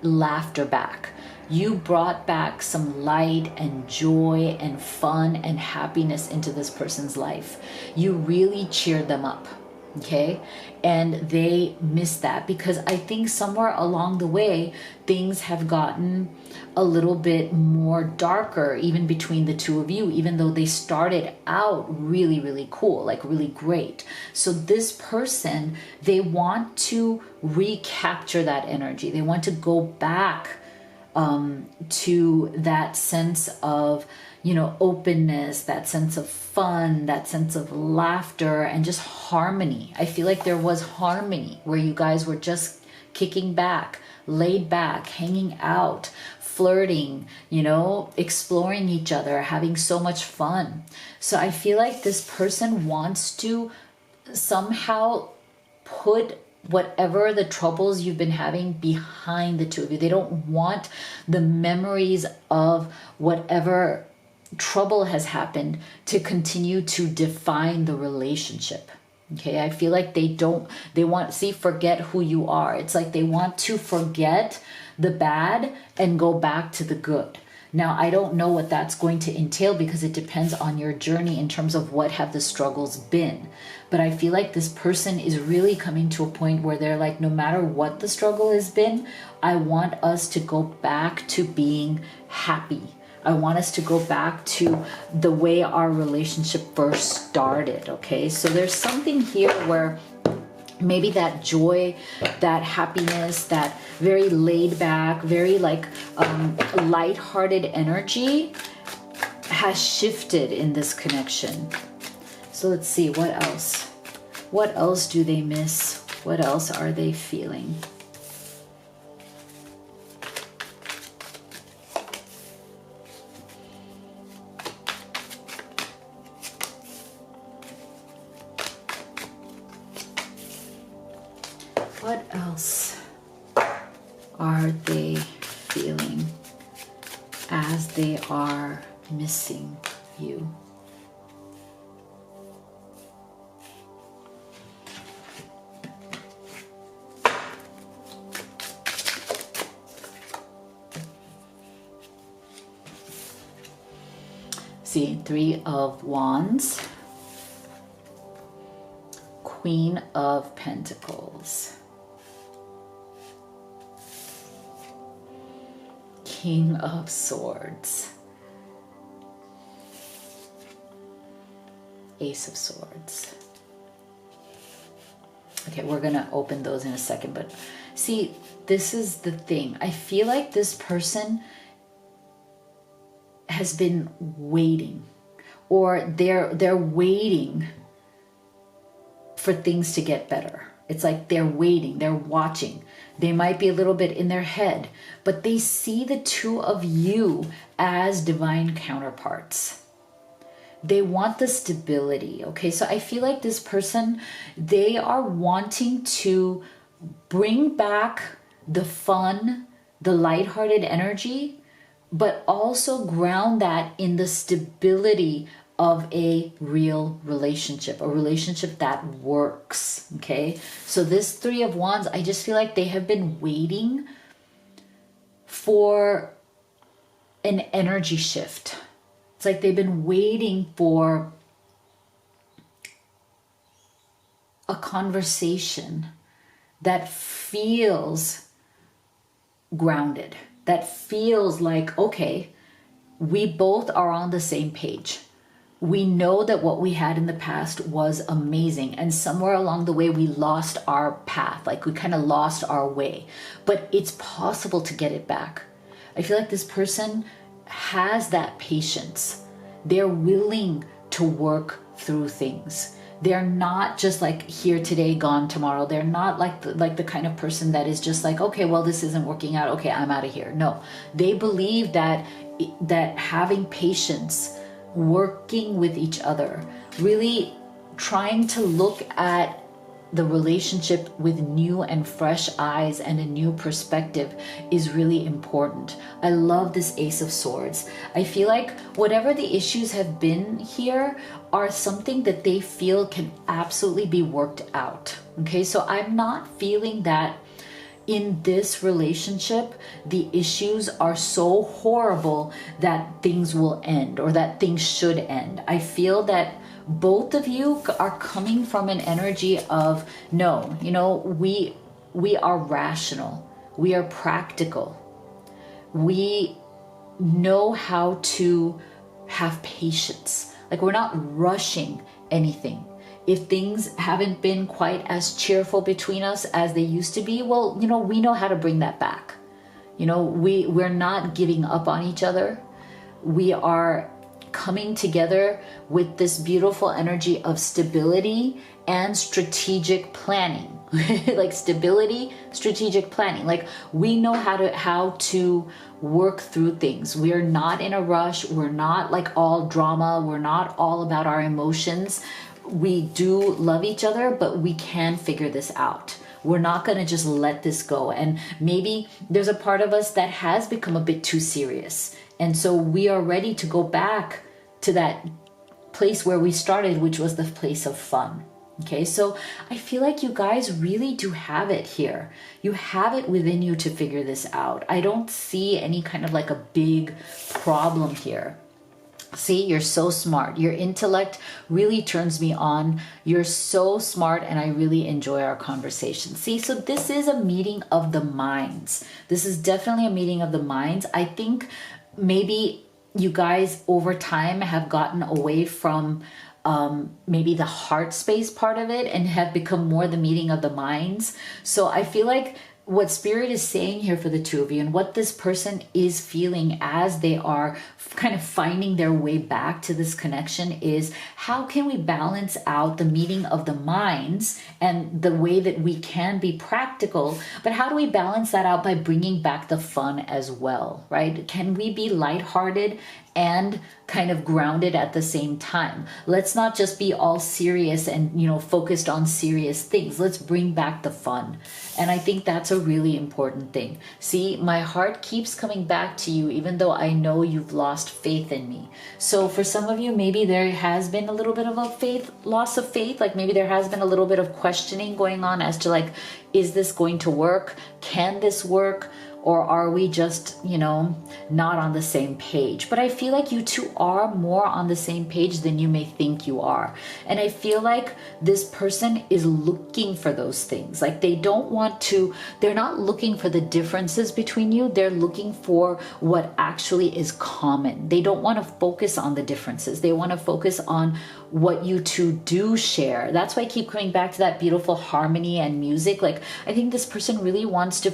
[SPEAKER 1] laughter back. You brought back some light and joy and fun and happiness into this person's life. You really cheered them up, okay? And they miss that, because I think somewhere along the way, things have gotten a little bit more darker, even between the two of you, even though they started out really, really cool, like really great. So this person, they want to recapture that energy. They want to go back to that sense of, openness, that sense of fun, that sense of laughter, and just harmony. I feel like there was harmony where you guys were just kicking back, laid back, hanging out, flirting, exploring each other, having so much fun. So I feel like this person wants to somehow put whatever the troubles you've been having behind the two of you. They don't want the memories of whatever trouble has happened to continue to define the relationship. Okay, I feel like they want, forget who you are. It's like they want to forget the bad and go back to the good. Now, I don't know what that's going to entail because it depends on your journey in terms of what have the struggles been. But I feel like this person is really coming to a point where they're like, no matter what the struggle has been, I want us to go back to being happy. I want us to go back to the way our relationship first started, okay? So there's something here where maybe that joy, that happiness, that very laid back, very like lighthearted energy has shifted in this connection. So let's see, what else? What else do they miss? What else are they feeling? What else are they feeling as they are missing you? See, 3 of Wands, Queen of Pentacles, King of Swords, Ace of Swords. Okay, we're gonna open those in a second, but see, this is the thing. I feel like this person has been waiting, or they're waiting for things to get better. It's like they're waiting, they're watching. They might be a little bit in their head, but they see the two of you as divine counterparts. They want the stability, okay? So I feel like this person, they are wanting to bring back the fun, the lighthearted energy, but also ground that in the stability of a real relationship, a relationship that works, okay? So this 3 of Wands, I just feel like they have been waiting for an energy shift. It's like they've been waiting for a conversation that feels grounded, that feels like, okay, we both are on the same page. We know that what we had in the past was amazing, and somewhere along the way we lost our path, like we kind of lost our way, but it's possible to get it back. I feel like this person has that patience. They're willing to work through things. They're not just like here today, gone tomorrow. They're not like the kind of person that is just like, okay, well, this isn't working out. Okay, I'm out of here. No, they believe that having patience, working with each other, really trying to look at the relationship with new and fresh eyes and a new perspective is really important. I love this Ace of Swords. I feel like whatever the issues have been here are something that they feel can absolutely be worked out. Okay, so I'm not feeling that in this relationship, the issues are so horrible that things will end or that things should end. I feel that both of you are coming from an energy of, no, you know, we are rational. We are practical. We know how to have patience. Like, we're not rushing anything. If things haven't been quite as cheerful between us as they used to be, well, you know, we know how to bring that back. You know, we're not giving up on each other. We are coming together with this beautiful energy of stability and strategic planning. Like stability, strategic planning. Like, we know how to work through things. We're not in a rush. We're not like all drama. We're not all about our emotions. We do love each other, but we can figure this out. We're not going to just let this go. And maybe there's a part of us that has become a bit too serious. And so we are ready to go back to that place where we started, which was the place of fun. Okay, so I feel like you guys really do have it here. You have it within you to figure this out. I don't see any kind of like a big problem here. See, you're so smart. Your intellect really turns me on. You're so smart, and I really enjoy our conversation. See, so this is a meeting of the minds. This is definitely a meeting of the minds. I think maybe you guys over time have gotten away from maybe the heart space part of it and have become more the meeting of the minds. So I feel like what spirit is saying here for the two of you and what this person is feeling as they are kind of finding their way back to this connection is, how can we balance out the meeting of the minds and the way that we can be practical, but how do we balance that out by bringing back the fun as well, right? Can we be lighthearted and kind of grounded at the same time? Let's not just be all serious and, focused on serious things. Let's bring back the fun. And I think that's a really important thing. See, my heart keeps coming back to you, even though I know you've lost faith in me. So for some of you, maybe there has been a little bit of a loss of faith. Like maybe there has been a little bit of questioning going on as to like, is this going to work? Can this work? Or are we just, not on the same page? But I feel like you two are more on the same page than you may think you are. And I feel like this person is looking for those things. Like they're not looking for the differences between you. They're looking for what actually is common. They don't want to focus on the differences. They want to focus on what you two do share. That's why I keep coming back to that beautiful harmony and music. Like I think this person really wants to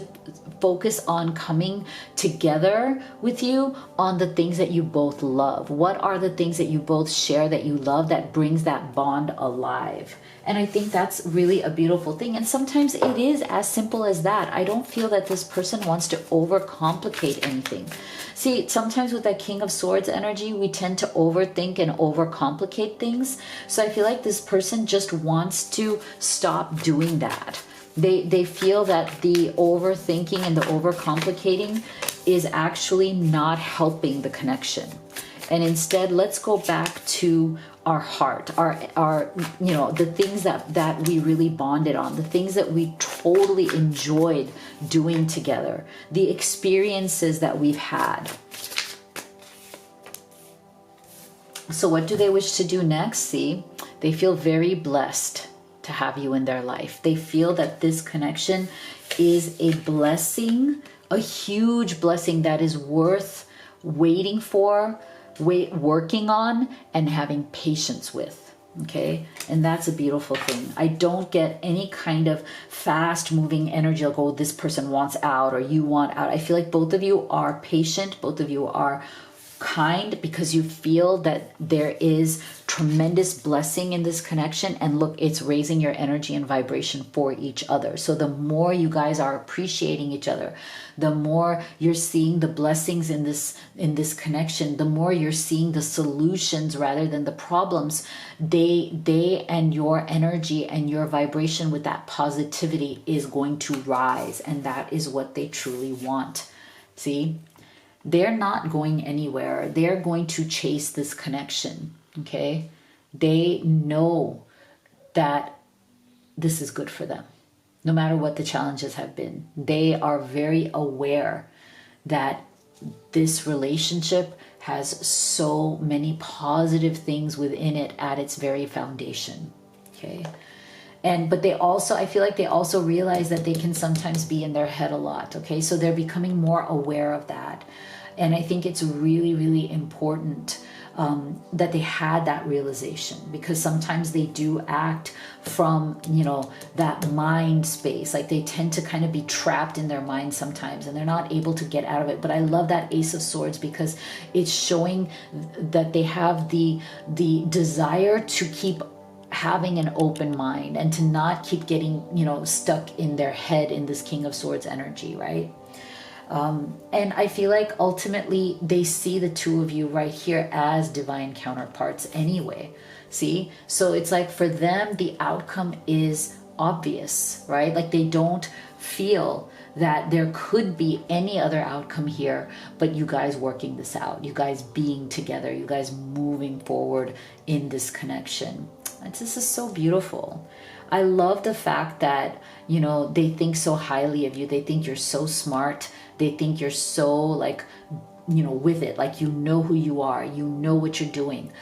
[SPEAKER 1] focus on coming together with you on the things that you both love. What are the things that you both share that you love that brings that bond alive? And I think that's really a beautiful thing. And sometimes it is as simple as that. I don't feel that this person wants to overcomplicate anything. See, sometimes with that King of Swords energy, we tend to overthink and overcomplicate things. So I feel like this person just wants to stop doing that. They feel that the overthinking and the overcomplicating is actually not helping the connection. And instead, let's go back to our heart, our the things that we really bonded on, the things that we totally enjoyed doing together, the experiences that we've had. So what do they wish to do next? See, they feel very blessed to have you in their life. They feel that this connection is a blessing, a huge blessing that is worth waiting for, working on, and having patience with. Okay, and that's a beautiful thing. I don't get any kind of fast moving energy like, oh, this person wants out or you want out. I feel like both of you are patient, both of you are kind, because you feel that there is tremendous blessing in this connection. And look, it's raising your energy and vibration for each other. So the more you guys are appreciating each other, the more you're seeing the blessings in this connection, the more you're seeing the solutions rather than the problems. They and your energy and your vibration with that positivity is going to rise, and that is what they truly want. See, they're not going anywhere. They're going to chase this connection. Okay, they know that this is good for them, no matter what the challenges have been. They are very aware that this relationship has so many positive things within it at its very foundation. Okay, but they also, I feel like they also realize that they can sometimes be in their head a lot. Okay, so they're becoming more aware of that. And I think it's really, really important that they had that realization, because sometimes they do act from, that mind space. Like they tend to kind of be trapped in their mind sometimes, and they're not able to get out of it. But I love that Ace of Swords, because it's showing that they have the desire to keep having an open mind and to not keep getting, stuck in their head in this King of Swords energy, right? And I feel like ultimately they see the two of you right here as divine counterparts anyway. See? So it's like for them, the outcome is obvious, right? Like they don't feel that there could be any other outcome here but you guys working this out, you guys being together, you guys moving forward in this connection. This is so beautiful. I love the fact that, you know, they think so highly of you. They think you're so smart. They think you're so like, you know, with it, like, you know who you are, you know what you're doing.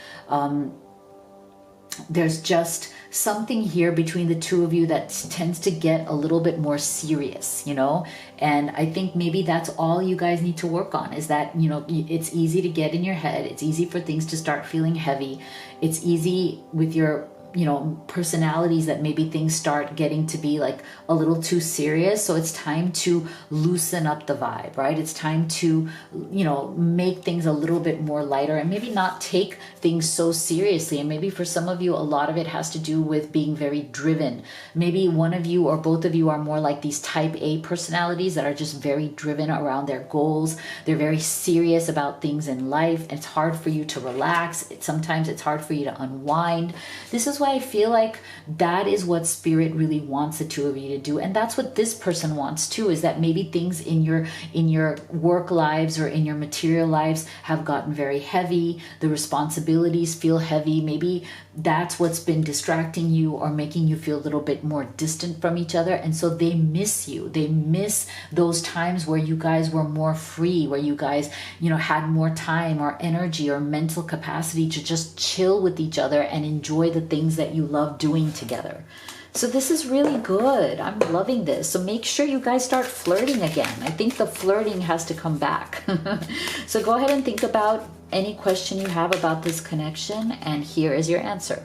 [SPEAKER 1] There's just something here between the two of you that tends to get a little bit more serious, you know? And I think maybe that's all you guys need to work on, is that, you know, it's easy to get in your head. It's easy for things to start feeling heavy. It's easy with your, you know, personalities that maybe things start getting to be like a little too serious. So it's time to loosen up the vibe, right? It's time to, you know, make things a little bit more lighter and maybe not take things so seriously. And maybe for some of you, a lot of it has to do with being very driven. Maybe one of you or both of you are more like these type A personalities that are just very driven around their goals. They're very serious about things in life. It's hard for you to relax. Sometimes it's hard for you to unwind. This is why I feel like that is what spirit really wants the two of you to do. And that's what this person wants too, is that maybe things in your work lives or in your material lives have gotten very heavy. The responsibilities feel heavy. Maybe that's what's been distracting you or making you feel a little bit more distant from each other. And so they miss you. They miss those times where you guys were more free, where you guys, you know, had more time or energy or mental capacity to just chill with each other and enjoy the things that you love doing together. So this is really good. I'm loving this. So make sure you guys start flirting again. I think the flirting has to come back. So go ahead and think about any question you have about this connection. And here is your answer.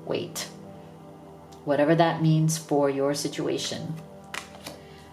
[SPEAKER 1] Wait. Whatever that means for your situation.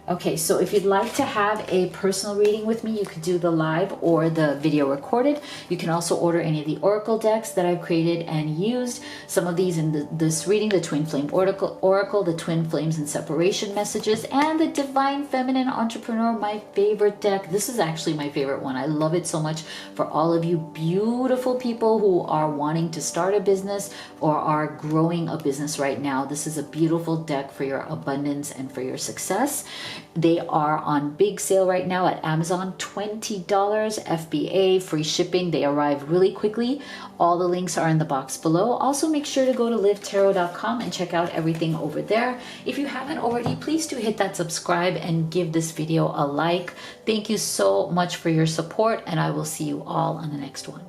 [SPEAKER 1] Okay, so if you'd like to have a personal reading with me, you could do the live or the video recorded. You can also order any of the oracle decks that I've created and used. Some of these in this reading, the Twin Flame Oracle, the Twin Flames and Separation Messages, and the Divine Feminine Entrepreneur, my favorite deck. This is actually my favorite one. I love it so much for all of you beautiful people who are wanting to start a business or are growing a business right now. This is a beautiful deck for your abundance and for your success. They are on big sale right now at Amazon, $20 FBA, free shipping. They arrive really quickly. All the links are in the box below. Also, make sure to go to livetarot.com and check out everything over there. If you haven't already, please do hit that subscribe and give this video a like. Thank you so much for your support, and I will see you all on the next one.